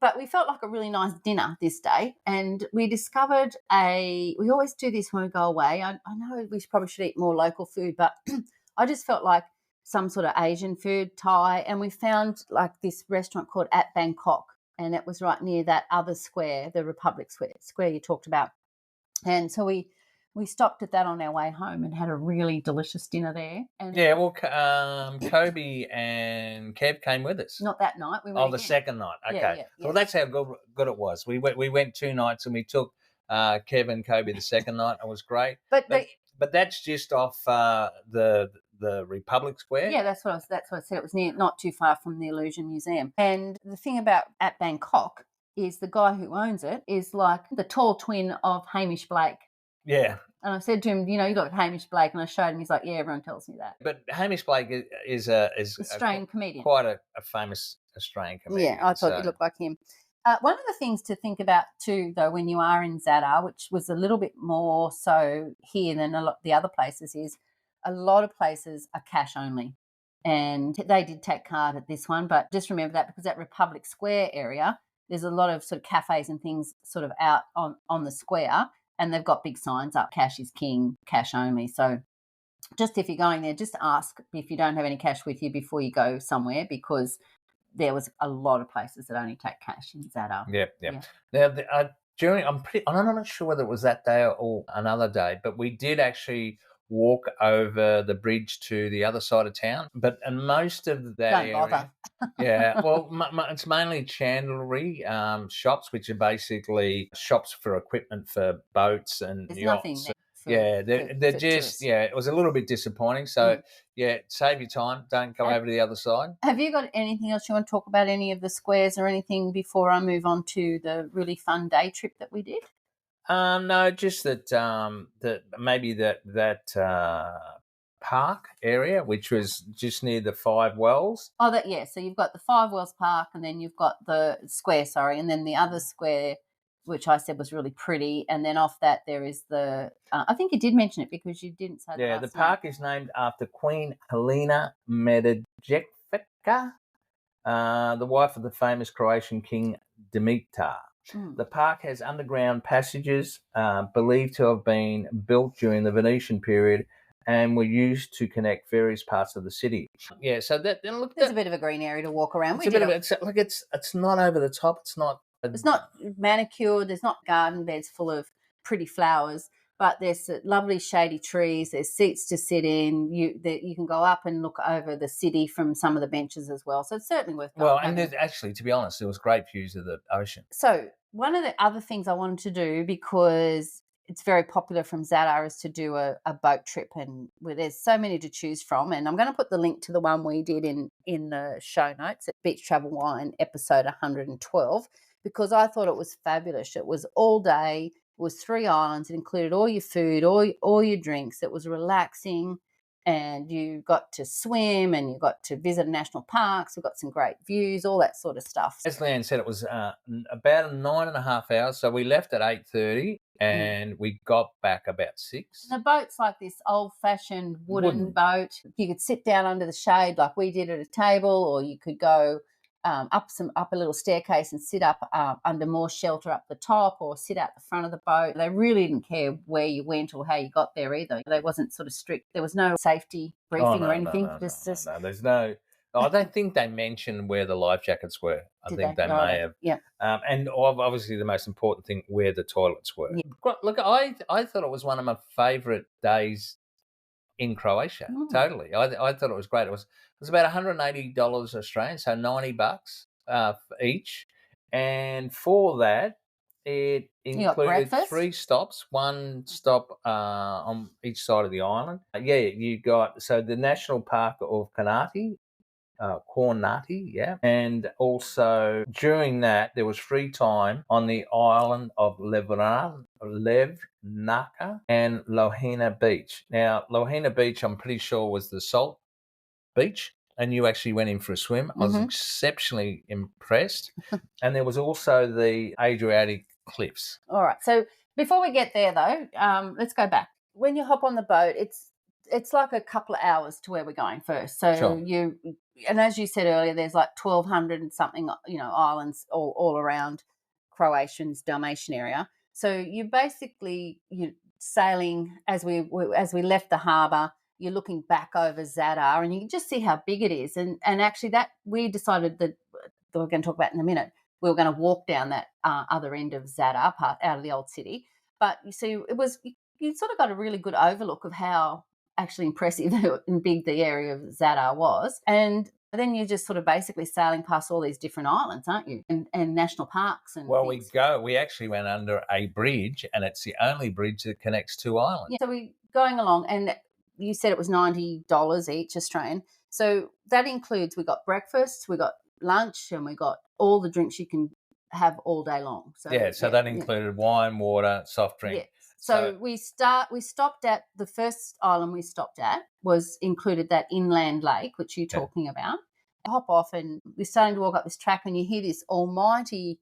[SPEAKER 1] But we felt like a really nice dinner this day, and we discovered we always do this when we go away. I know we probably should eat more local food, but I just felt like some sort of Asian food, Thai, and we found like this restaurant called At Bangkok, and it was right near that other square, the Republic Square you talked about. And so we stopped at that on our way home and had a really delicious dinner there. And
[SPEAKER 2] Kobe and Kev came with us.
[SPEAKER 1] Not that night. We went
[SPEAKER 2] the second night. Okay.
[SPEAKER 1] Yeah.
[SPEAKER 2] Well, that's how good it was. We went 2 nights, and we took Kev and Kobe the second night. It was great. But that's just off the Republic Square.
[SPEAKER 1] Yeah, that's what I said. It was not too far from the Illusion Museum. And the thing about At Bangkok is the guy who owns it is like the tall twin of Hamish Blake.
[SPEAKER 2] Yeah.
[SPEAKER 1] And I said to him, you look at Hamish Blake, and I showed him. He's like, yeah, everyone tells me that.
[SPEAKER 2] But Hamish Blake is a
[SPEAKER 1] Australian comedian,
[SPEAKER 2] quite a famous Australian comedian.
[SPEAKER 1] Yeah, I thought he looked like him. One of the things to think about too, though, when you are in Zadar, which was a little bit more so here than a lot the other places, is a lot of places are cash only. And they did take card at this one, but just remember that, because that Republic Square area, there's a lot of sort of cafes and things sort of out on the square, and they've got big signs up, cash is king, cash only. So just if you're going there, just ask if you don't have any cash with you before you go somewhere, because there was a lot of places that only take cash in Zadar.
[SPEAKER 2] Yeah. Now, I'm not sure whether it was that day or another day, but we did actually walk over the bridge to the other side of town. And most of that
[SPEAKER 1] Don't bother.
[SPEAKER 2] Yeah, well, it's mainly chandlery shops, which are basically shops for equipment for boats and
[SPEAKER 1] There's
[SPEAKER 2] yachts.
[SPEAKER 1] nothing there.
[SPEAKER 2] They're just, it was a little bit disappointing. So, save your time. Don't go over to the other side.
[SPEAKER 1] Have you got anything else you want to talk about, any of the squares or anything, before I move on to the really fun day trip that we did?
[SPEAKER 2] No, just that maybe that park area, which was just near the Five Wells.
[SPEAKER 1] Oh, so you've got the Five Wells Park, and then you've got the square, and then the other square, which I said was really pretty, and then off that there is the. I think you did mention it because you didn't say.
[SPEAKER 2] Yeah, the park is named after Queen Helena Medvedevska, the wife of the famous Croatian king Dimitar. The park has underground passages believed to have been built during the Venetian period and were used to connect various parts of the city. Yeah, so there's
[SPEAKER 1] a bit of a green area to walk around.
[SPEAKER 2] It's not over the top. It's not
[SPEAKER 1] manicured. There's not garden beds full of pretty flowers, but there's lovely shady trees. There's seats to sit in. You can go up and look over the city from some of the benches as well. So it's certainly worth going.
[SPEAKER 2] Well, and actually, to be honest, there was great views of the ocean.
[SPEAKER 1] So one of the other things I wanted to do, because it's very popular from Zadar, is to do a boat trip, and where there's so many to choose from. And I'm going to put the link to the one we did in the show notes at Beach Travel Wine episode 112, because I thought it was fabulous. It was all day. It was 3 islands. It included all your food, all your drinks. It was relaxing, and you got to swim, and you got to visit national parks. We got some great views, all that sort of stuff.
[SPEAKER 2] As Leanne said, it was about 9.5 hours. So we left at 8:30, and we got back about 6.
[SPEAKER 1] And the boat's like this old-fashioned wooden boat. You could sit down under the shade like we did at a table, or you could go up a little staircase and sit up under more shelter up the top, or sit out the front of the boat. They really didn't care where you went or how you got there either. They wasn't sort of strict. There was no safety briefing or anything.
[SPEAKER 2] No. There's no. I don't think they mentioned where the life jackets were. I think they may have.
[SPEAKER 1] Yeah.
[SPEAKER 2] And obviously the most important thing, where the toilets were.
[SPEAKER 1] Yeah.
[SPEAKER 2] Look, I thought it was one of my favourite days in Croatia. Totally. I thought it was great. It was about $180 Australian, so $90 each. And for that, it included 3 stops, 1 stop on each side of the island. You got the National Park of Kornati, and also during that there was free time on the island of Levnaka and Lohina Beach. Now, Lohina Beach, I'm pretty sure, was the salt beach, and you actually went in for a swim. I was exceptionally impressed. And there was also the Adriatic cliffs.
[SPEAKER 1] All right. So before we get there, though, let's go back. When you hop on the boat, it's like a couple of hours to where we're going first. So
[SPEAKER 2] sure.
[SPEAKER 1] And as you said earlier, there's like 1,200 and something, islands all around Croatian's Dalmatian area. So you basically sailing as we left the harbour. You're looking back over Zadar, and you can just see how big it is. And actually, that we decided that we're going to talk about in a minute. We were going to walk down that other end of Zadar part out of the old city. But you see, you sort of got a really good overlook of how actually impressive and big the area of Zadar was. And then you're just sort of basically sailing past all these different islands, aren't you? And national parks and things.
[SPEAKER 2] We actually went under a bridge, and it's the only bridge that connects 2 islands.
[SPEAKER 1] Yeah, so we're going along, and you said it was $90 each Australian. So that includes, we got breakfast, we got lunch, and we got all the drinks you can have all day long. So
[SPEAKER 2] that included wine, water, soft drink.
[SPEAKER 1] Yeah. So we stopped at the first island we stopped at was included that inland lake, which you're talking about. Hop off, and we're starting to walk up this track, and you hear this almighty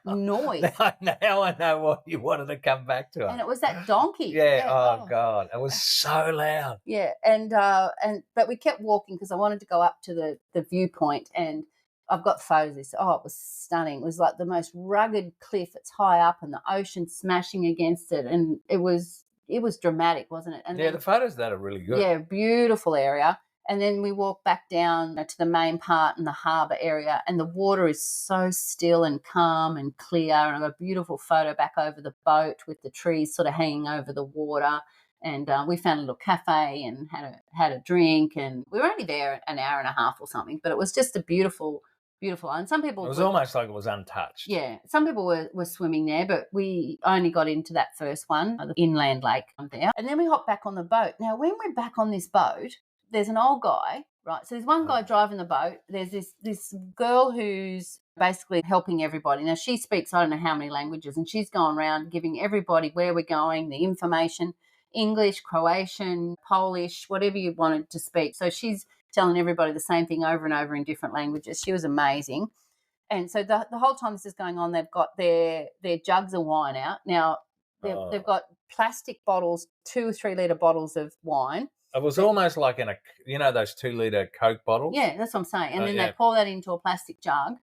[SPEAKER 1] noise.
[SPEAKER 2] Now I know what you wanted to come back to.
[SPEAKER 1] And it was that donkey.
[SPEAKER 2] God, it was so loud.
[SPEAKER 1] Yeah, but we kept walking because I wanted to go up to the viewpoint, and I've got photos. It was stunning. It was like the most rugged cliff. It's high up, and the ocean smashing against it, and it was dramatic, wasn't it? And
[SPEAKER 2] the photos of that are really good.
[SPEAKER 1] Yeah, beautiful area. And then we walk back down to the main part in the harbour area, and the water is so still and calm and clear. And I've got a beautiful photo back over the boat with the trees sort of hanging over the water. And we found a little cafe and had a drink, and we were only there an hour and a half or something, but it was just a beautiful island. Some people,
[SPEAKER 2] it was almost like it was untouched.
[SPEAKER 1] Yeah, some people were swimming there, but we only got into that first one, the inland lake there. And then we hopped back on the boat. Now, when we're back on this boat, there's an old guy, right? So there's one guy driving the boat. There's this girl who's basically helping everybody. Now, she speaks I don't know how many languages, and she's going around giving everybody where we're going, the information, English, Croatian, Polish, whatever you wanted to speak. So she's telling everybody the same thing over and over in different languages. She was amazing. And so the whole time this is going on, they've got their jugs of wine out. Now, they've got plastic bottles, 2 or 3 litre bottles of wine.
[SPEAKER 2] It was almost like in those 2 litre Coke bottles.
[SPEAKER 1] Yeah, that's what I'm saying. And then they pour that into a plastic jug,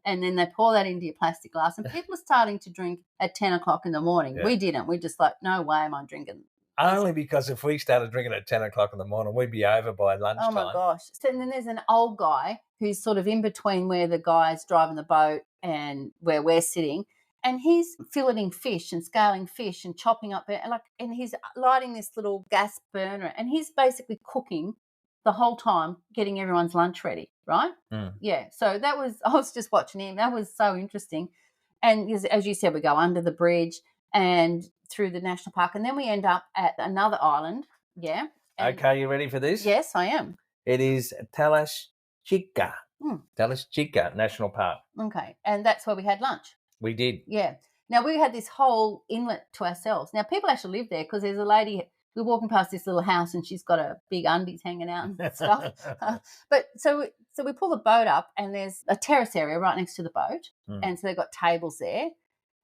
[SPEAKER 1] and then they pour that into your plastic glass. And people are starting to drink at 10 o'clock in the morning. Yeah. We didn't. We just like, no way am I drinking.
[SPEAKER 2] Only because if we started drinking at 10 o'clock in the morning, we'd be over by lunchtime.
[SPEAKER 1] Oh, my gosh. So then there's an old guy who's sort of in between where the guy's driving the boat and where we're sitting. And he's filleting fish and scaling fish and chopping up there. And he's lighting this little gas burner. And he's basically cooking the whole time, getting everyone's lunch ready, right?
[SPEAKER 2] Mm.
[SPEAKER 1] Yeah. So I was just watching him. That was so interesting. And as you said, we go under the bridge and through the national park, and then we end up at another island. Yeah.
[SPEAKER 2] Okay, you ready for this?
[SPEAKER 1] Yes, I am.
[SPEAKER 2] It is Telaščica. Telaščica National Park.
[SPEAKER 1] Okay, and that's where we had lunch.
[SPEAKER 2] We did.
[SPEAKER 1] Yeah. Now, we had this whole inlet to ourselves. Now, people actually live there because there's a lady, we're walking past this little house and she's got a big undies hanging out and stuff. But so we pull the boat up, and there's a terrace area right next to the boat.
[SPEAKER 2] Mm.
[SPEAKER 1] And so they've got tables there.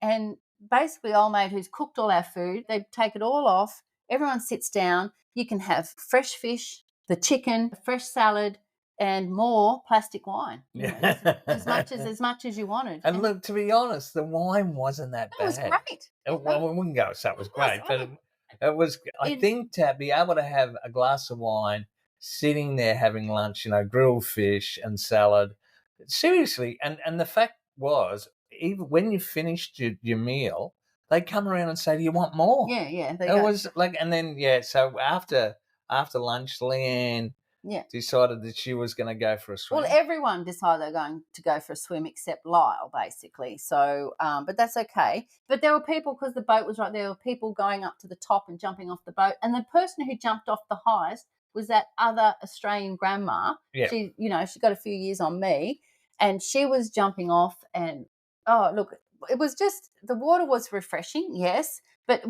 [SPEAKER 1] And basically, old mate who's cooked all our food, they take it all off. Everyone sits down. You can have fresh fish, the chicken, fresh salad, and more plastic wine.
[SPEAKER 2] Yeah.
[SPEAKER 1] as much as you wanted.
[SPEAKER 2] And look, to be honest, the wine wasn't that
[SPEAKER 1] it was
[SPEAKER 2] bad.
[SPEAKER 1] great.
[SPEAKER 2] Well, we wouldn't go so it was great, but
[SPEAKER 1] oh,
[SPEAKER 2] it was. I
[SPEAKER 1] It-
[SPEAKER 2] think to be able to have a glass of wine, sitting there having lunch, grilled fish and salad, seriously, and the fact was, even when you finished your meal, they come around and say, "Do you want more?"
[SPEAKER 1] yeah. There
[SPEAKER 2] It
[SPEAKER 1] you go.
[SPEAKER 2] was like, and then so after lunch, Leanne
[SPEAKER 1] Yeah.
[SPEAKER 2] decided that she was going to go for a swim.
[SPEAKER 1] Well, everyone decided they're going to go for a swim except Lyle, basically. So, but that's okay. But there were people, because the boat was right there, were people going up to the top and jumping off the boat. And the person who jumped off the highest was that other Australian grandma.
[SPEAKER 2] Yeah.
[SPEAKER 1] She got a few years on me, and she was jumping off. And look, it was just, the water was refreshing, yes. But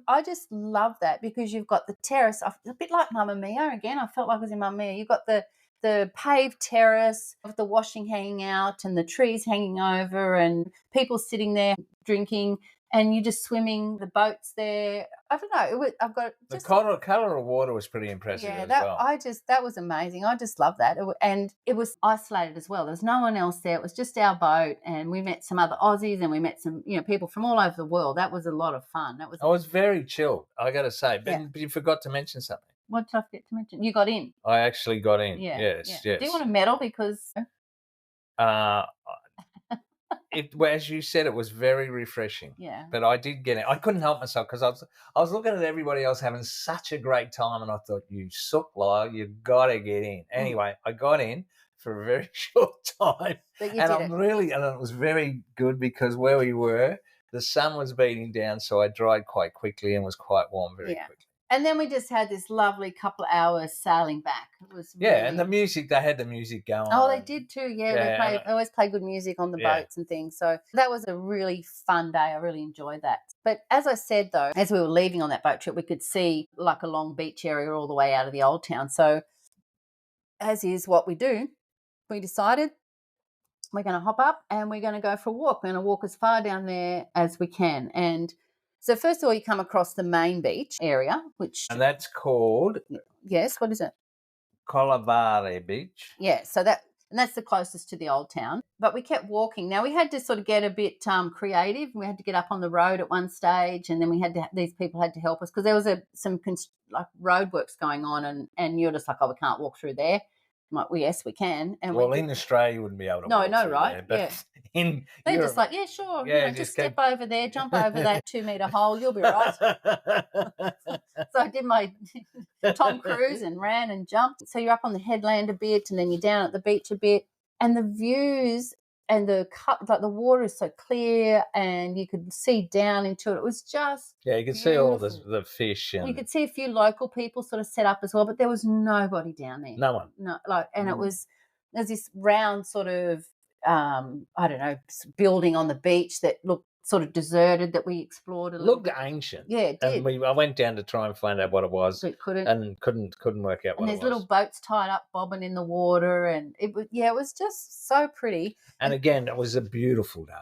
[SPEAKER 1] I just love that, because you've got the terrace, a bit like Mamma Mia again. I felt like I was in Mamma Mia. You've got the paved terrace with the washing hanging out and the trees hanging over and people sitting there drinking, and you just swimming, the boats there. I don't know. I've got
[SPEAKER 2] The
[SPEAKER 1] just
[SPEAKER 2] color of water was pretty impressive as well.
[SPEAKER 1] that was amazing. I just love that. And it was isolated as well. There's no one else there. It was just our boat, and we met some other Aussies, and we met some people from all over the world. That was a lot of fun.
[SPEAKER 2] I was very chilled, I got to say. But,
[SPEAKER 1] Yeah.
[SPEAKER 2] but you forgot to mention something.
[SPEAKER 1] What did I forget to mention? You got in.
[SPEAKER 2] I actually got in.
[SPEAKER 1] Yeah.
[SPEAKER 2] Yes.
[SPEAKER 1] Do you want a medal? Because
[SPEAKER 2] as you said, it was very refreshing.
[SPEAKER 1] yeah.
[SPEAKER 2] But I did get it. I couldn't help myself, because I was looking at everybody else having such a great time, and I thought, you sook, Lyle, you got to get in. Anyway, I got in for a very short time,
[SPEAKER 1] But you
[SPEAKER 2] and
[SPEAKER 1] did it.
[SPEAKER 2] and it was very good, because where we were, the sun was beating down, so I dried quite quickly and was quite warm very quickly.
[SPEAKER 1] And then we just had this lovely couple of hours sailing back. It was really...
[SPEAKER 2] and the music, they had the music going.
[SPEAKER 1] Oh, they did too.
[SPEAKER 2] Yeah,
[SPEAKER 1] they always play good music on the boats and things. So that was a really fun day. I really enjoyed that. But as I said, though, as we were leaving on that boat trip, we could see like a long beach area all the way out of the old town. So as is what we do, we decided we're going to hop up and we're going to go for a walk. We're going to walk as far down there as we can. And so first of all, you come across the main beach area, which...
[SPEAKER 2] And that's called...
[SPEAKER 1] Yes, what is it?
[SPEAKER 2] Colavare Beach.
[SPEAKER 1] Yeah, and that's the closest to the old town. But we kept walking. Now, we had to sort of get a bit creative. We had to get up on the road at one stage, and then these people had to help us, because there was some road works going on, and you're just like, oh, we can't walk through there. I'm like, well, yes, we can. And
[SPEAKER 2] in Australia, you wouldn't be able to walk through
[SPEAKER 1] right?
[SPEAKER 2] there, but in
[SPEAKER 1] they're
[SPEAKER 2] Europe,
[SPEAKER 1] just like, yeah, sure.
[SPEAKER 2] just
[SPEAKER 1] step over there, jump over that 2-meter hole, you'll be right. So I did my Tom Cruise and ran and jumped. So you're up on the headland a bit, and then you're down at the beach a bit, and the views and the water is so clear, and you could see down into it. It was just
[SPEAKER 2] you could see all the fish, and
[SPEAKER 1] you could see a few local people sort of set up as well, but there was nobody down there.
[SPEAKER 2] No one.
[SPEAKER 1] No, there's this round sort of I don't know, building on the beach that looked sort of deserted, that we explored a little.
[SPEAKER 2] Looked ancient.
[SPEAKER 1] Yeah, it did.
[SPEAKER 2] And I went down to try and find out what it was,
[SPEAKER 1] but couldn't.
[SPEAKER 2] And couldn't work out what it was.
[SPEAKER 1] And there's little boats tied up, bobbing in the water, and it was just so pretty.
[SPEAKER 2] And again, it was a beautiful day.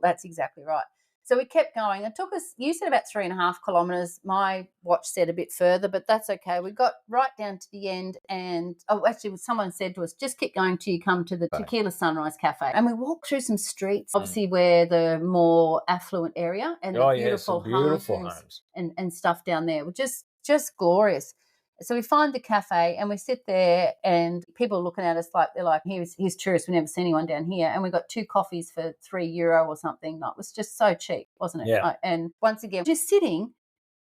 [SPEAKER 1] That's exactly right. So we kept going. It took us, you said about 3.5 kilometres. My watch said a bit further, but that's okay. We got right down to the end, and actually someone said to us, just keep going till you come to the Tequila Sunrise Cafe. And we walked through some streets, obviously where the more affluent area, and the beautiful homes and stuff down there were just glorious. So we find the cafe and we sit there, and people are looking at us like they're like, here's tourists, we've never seen anyone down here. And we got 2 coffees for €3 or something. It was just so cheap, wasn't it?
[SPEAKER 2] Yeah.
[SPEAKER 1] And once again, just sitting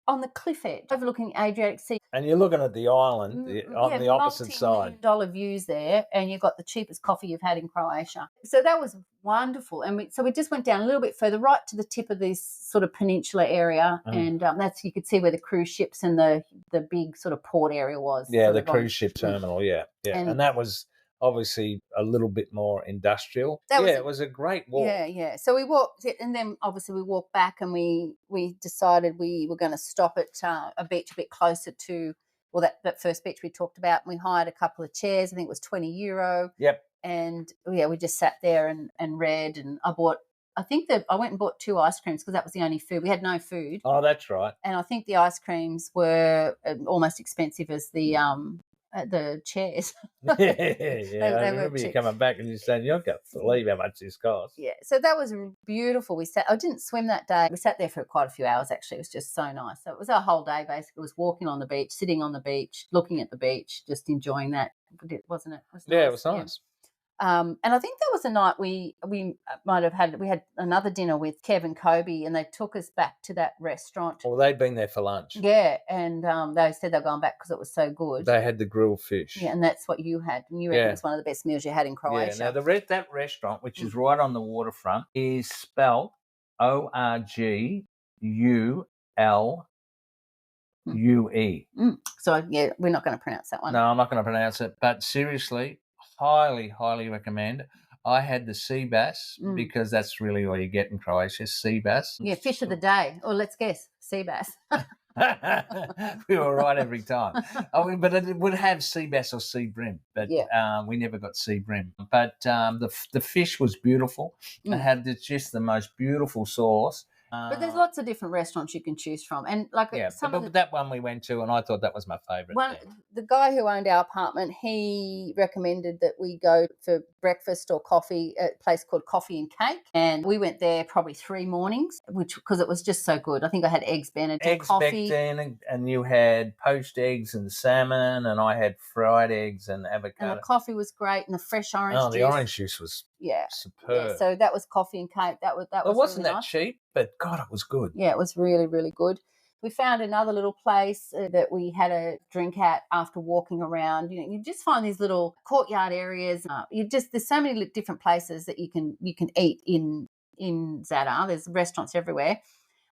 [SPEAKER 1] on the cliff edge overlooking Adriatic Sea.
[SPEAKER 2] And you're looking at the island on the opposite side.
[SPEAKER 1] $multi-million views there, and you've got the cheapest coffee you've had in Croatia. So that was wonderful. And we just went down a little bit further, right to the tip of this sort of peninsula area, and that's, you could see where the cruise ships and the big sort of port area was.
[SPEAKER 2] Yeah, the cruise ship terminal, yeah. And that was obviously a little bit more industrial. It was a great walk.
[SPEAKER 1] Yeah. So we walked, and then obviously we walked back, and we decided we were going to stop at a beach a bit closer to, well, that first beach we talked about. And we hired a couple of chairs. I think it was €20.
[SPEAKER 2] Yep.
[SPEAKER 1] And we just sat there and read. And I went and bought 2 ice creams, because that was the only food. We had no food.
[SPEAKER 2] Oh, that's right.
[SPEAKER 1] And I think the ice creams were almost expensive as the the chairs.
[SPEAKER 2] Yeah, I
[SPEAKER 1] They were
[SPEAKER 2] remember you
[SPEAKER 1] cheap.
[SPEAKER 2] coming back and you saying, "You can't believe how much this costs."
[SPEAKER 1] Yeah, so that was beautiful. I didn't swim that day. We sat there for quite a few hours, actually. It was just so nice. So it was our whole day, basically. It was walking on the beach, sitting on the beach, looking at the beach, just enjoying that, wasn't it? It was
[SPEAKER 2] Yeah, it
[SPEAKER 1] nice.
[SPEAKER 2] was nice.
[SPEAKER 1] And I think there was a night we might have had, we had another dinner with Kev and Kobe, and they took us back to that restaurant.
[SPEAKER 2] Well, they'd been there for lunch.
[SPEAKER 1] Yeah, and they said they're going back because it was so good.
[SPEAKER 2] They had the grilled fish.
[SPEAKER 1] Yeah, and that's what you had. And you reckon
[SPEAKER 2] Yeah.
[SPEAKER 1] it was one of the best meals you had in Croatia.
[SPEAKER 2] Yeah, now that restaurant, which is right on the waterfront, is spelled Orgulue.
[SPEAKER 1] So, yeah, we're not going to pronounce that one.
[SPEAKER 2] No, I'm not going to pronounce it. But seriously, highly, highly recommend. I had the sea bass because that's really all you get in Croatia, sea bass.
[SPEAKER 1] Yeah, fish of the day. Or let's guess, sea bass.
[SPEAKER 2] We were right every time. But it would have sea bass or sea bream, but we never got sea bream. But the fish was beautiful. It had just the most beautiful sauce.
[SPEAKER 1] But there's lots of different restaurants you can choose from, and
[SPEAKER 2] that one we went to, and I thought that was my favourite.
[SPEAKER 1] The guy who owned our apartment, he recommended that we go for breakfast or coffee at a place called Coffee and Cake, and we went there probably 3 mornings, because it was just so good. I think I had eggs Benedict, coffee,
[SPEAKER 2] and you had poached eggs and salmon, and I had fried eggs and avocado.
[SPEAKER 1] And the coffee was great, and the fresh orange juice.
[SPEAKER 2] Oh, the orange juice was superb.
[SPEAKER 1] Yeah, so that was Coffee and Cake. That was.
[SPEAKER 2] It wasn't
[SPEAKER 1] really
[SPEAKER 2] that
[SPEAKER 1] nice.
[SPEAKER 2] cheap, but God, it was good.
[SPEAKER 1] Yeah, it was really, really good. We found another little place that we had a drink at after walking around. You just find these little courtyard areas. There's so many different places that you can eat in Zadar. There's restaurants everywhere.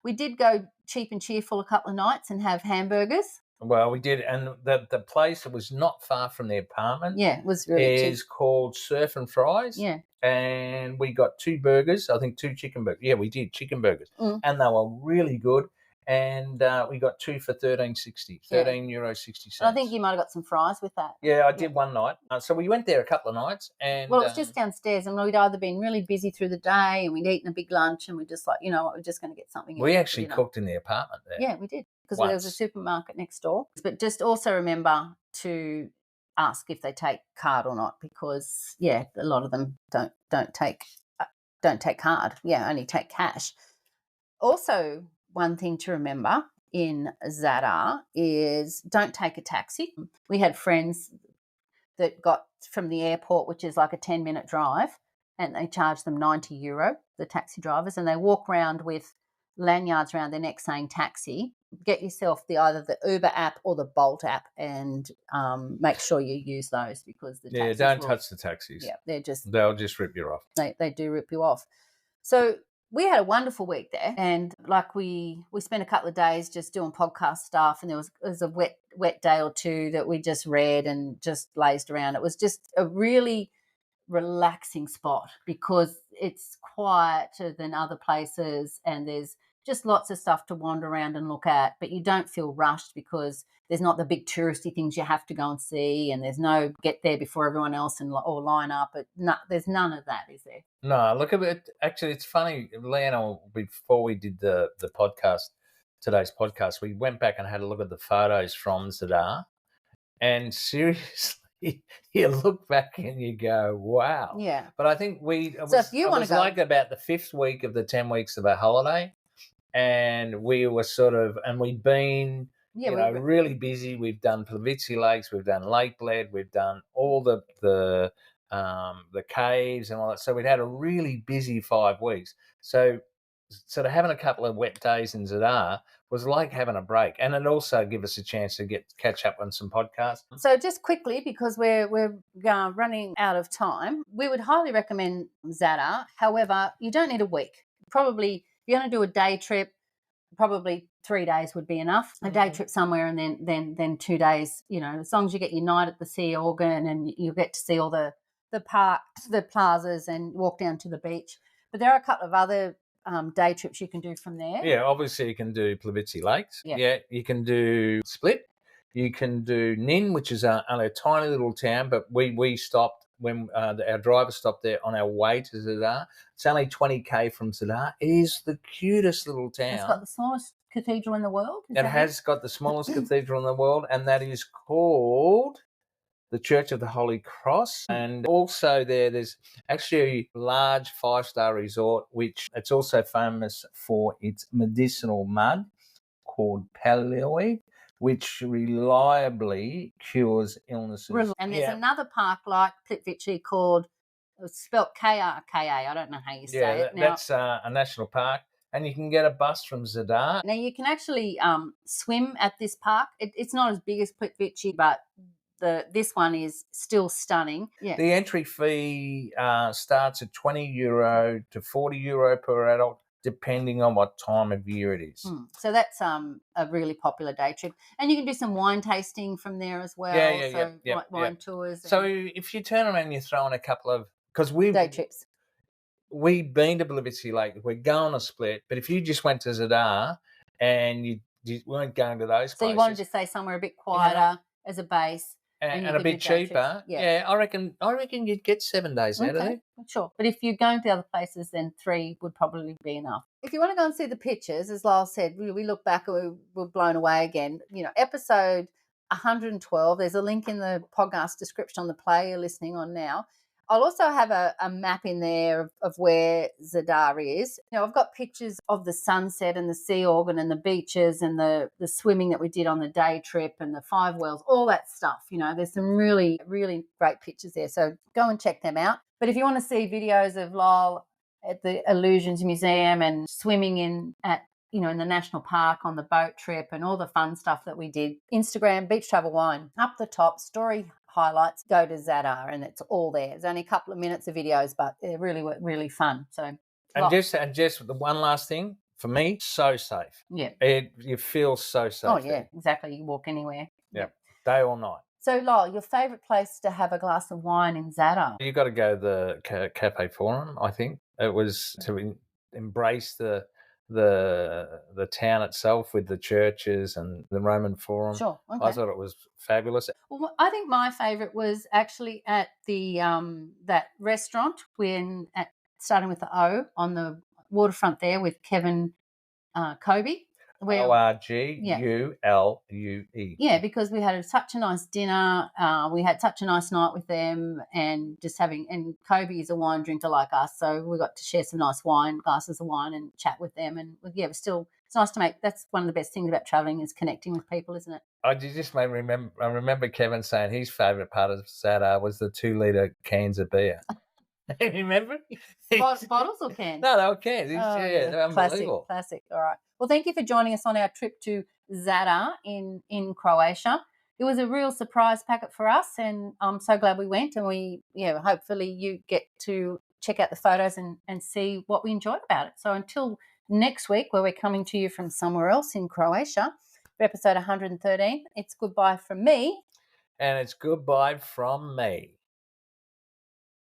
[SPEAKER 1] We did go cheap and cheerful a couple of nights and have hamburgers.
[SPEAKER 2] Well, we did, and the place that was not far from the apartment.
[SPEAKER 1] Yeah, it was really cheap.
[SPEAKER 2] Is called Surf and Fries.
[SPEAKER 1] Yeah.
[SPEAKER 2] And we got 2 burgers, I think 2 chicken burgers. Yeah, we did, chicken burgers. And they were really good. And we got 2 for €13.60.
[SPEAKER 1] I think you might have got some fries with that.
[SPEAKER 2] Yeah, I did one night. So we went there a couple of nights. And
[SPEAKER 1] well, it was just downstairs, and we'd either been really busy through the day and we'd eaten a big lunch, and we're just like, we're just going to get something.
[SPEAKER 2] We actually cooked in the apartment there.
[SPEAKER 1] Yeah, we did, because there was a supermarket next door. But just also remember to ask if they take card or not, because a lot of them don't take card. Yeah, only take cash. Also, one thing to remember in Zadar is don't take a taxi. We had friends that got from the airport, which is like a 10-minute drive, and they charge them €90, the taxi drivers, and they walk around with lanyards around their neck saying taxi. Get yourself either the Uber app or the Bolt app, and make sure you use those, because the taxis
[SPEAKER 2] don't touch the taxis.
[SPEAKER 1] Yeah,
[SPEAKER 2] they'll just rip you off.
[SPEAKER 1] They do rip you off. So we had a wonderful week there, and we spent a couple of days just doing podcast stuff, and there was a wet day or two that we just read and just lazed around. It was just a really relaxing spot because it's quieter than other places, and there's just lots of stuff to wander around and look at, but you don't feel rushed because there's not the big touristy things you have to go and see, and there's no get there before everyone else or line up. There's none of that, is there?
[SPEAKER 2] No, look at it. Actually, it's funny, Leanna, before we did the podcast, today's podcast, we went back and had a look at the photos from Zadar, and seriously, you look back and you go, wow.
[SPEAKER 1] Yeah.
[SPEAKER 2] But I think it was like about the 5th week of the 10 weeks of our holiday, and we were we'd been really busy. We've done Plitvice Lakes, we've done Lake Bled, we've done all the caves and all that. So we'd had a really busy 5 weeks. So sort of having a couple of wet days in Zadar was like having a break, and it also gave us a chance to catch up on some podcasts.
[SPEAKER 1] So just quickly, because we're running out of time, we would highly recommend Zadar. However, you don't need a week. Probably, if you're going to do a day trip, probably 3 days would be enough. A day trip somewhere, and then 2 days. As long as you get your night at the Sea Organ, and you get to see all the parks, the plazas, and walk down to the beach. But there are a couple of other day trips you can do from there.
[SPEAKER 2] Yeah, obviously you can do Plitvice Lakes. Yeah, you can do Split. You can do Nin, which is only a tiny little town, but we stopped when our driver stopped there on our way to Zadar. It's only 20k from Zadar. It is the cutest little town.
[SPEAKER 1] It's got the smallest cathedral in the world.
[SPEAKER 2] It has got the smallest cathedral in the world, and that is called the Church of the Holy Cross, and also there's actually a large 5-star resort, which it's also famous for its medicinal mud called Paloi, which reliably cures illnesses.
[SPEAKER 1] And there's another park like Plitvice called, it's spelt Krka. I don't know how you say it. Now,
[SPEAKER 2] that's a national park, and you can get a bus from Zadar.
[SPEAKER 1] Now you can actually swim at this park. It's not as big as Plitvice, but this one is still stunning. Yeah.
[SPEAKER 2] The entry fee starts at €20 to €40 per adult, depending on what time of year it is.
[SPEAKER 1] So that's a really popular day trip. And you can do some wine tasting from there as well. Wine tours.
[SPEAKER 2] So if you turn around and you throw in a couple of, because
[SPEAKER 1] day trips.
[SPEAKER 2] We've been to Plitvice Lake, we're going to Split, but if you just went to Zadar and you weren't going to those places.
[SPEAKER 1] So you wanted to stay somewhere a bit quieter as a base.
[SPEAKER 2] And a bit cheaper. I reckon you'd get 7 days out of it.
[SPEAKER 1] Sure. But if you're going to other places, then 3 would probably be enough. If you want to go and see the pictures, as Lyle said, we look back and we were blown away again. Episode 112, there's a link in the podcast description on the player you're listening on now. I'll also have a map in there of where Zadar is. I've got pictures of the sunset and the sea organ and the beaches and the swimming that we did on the day trip and the 5 wells, all that stuff. There's some really, really great pictures there. So go and check them out. But if you want to see videos of Lyle at the Illusions Museum and swimming in the national park on the boat trip and all the fun stuff that we did, Instagram, Beach Travel Wine, up the top, story highlights, go to Zadar, and it's all there. There's only a couple of minutes of videos, but they're really, really fun. So,
[SPEAKER 2] just the one last thing for me, so safe.
[SPEAKER 1] Yeah,
[SPEAKER 2] you feel so safe.
[SPEAKER 1] Oh yeah, exactly. You walk anywhere.
[SPEAKER 2] Yeah, day or night.
[SPEAKER 1] So, Lyle, your favourite place to have a glass of wine in Zadar?
[SPEAKER 2] You got to go to the Cafe Forum. I think it was to embrace the town itself with the churches and the Roman Forum.
[SPEAKER 1] Sure. Okay.
[SPEAKER 2] I thought it was fabulous.
[SPEAKER 1] Well, I think my favourite was actually at the that restaurant starting with the O on the waterfront there with Kevin Kobe.
[SPEAKER 2] Orgulue.
[SPEAKER 1] Yeah, because we had such a nice dinner. We had such a nice night with them, and and Kobe is a wine drinker like us, so we got to share some nice glasses of wine, and chat with them. And it's nice to that's one of the best things about travelling is connecting with people, isn't it?
[SPEAKER 2] I just made remember. I remember Kevin saying his favourite part of Zadar was the 2-litre cans of beer. Remember?
[SPEAKER 1] Bottles or cans?
[SPEAKER 2] No, they were cans. They're unbelievable.
[SPEAKER 1] Classic. All right. Well, thank you for joining us on our trip to Zadar in Croatia. It was a real surprise packet for us, and I'm so glad we went. And hopefully you get to check out the photos and see what we enjoyed about it. So until next week, where we're coming to you from somewhere else in Croatia, for episode 113, it's goodbye from me.
[SPEAKER 2] And it's goodbye from me.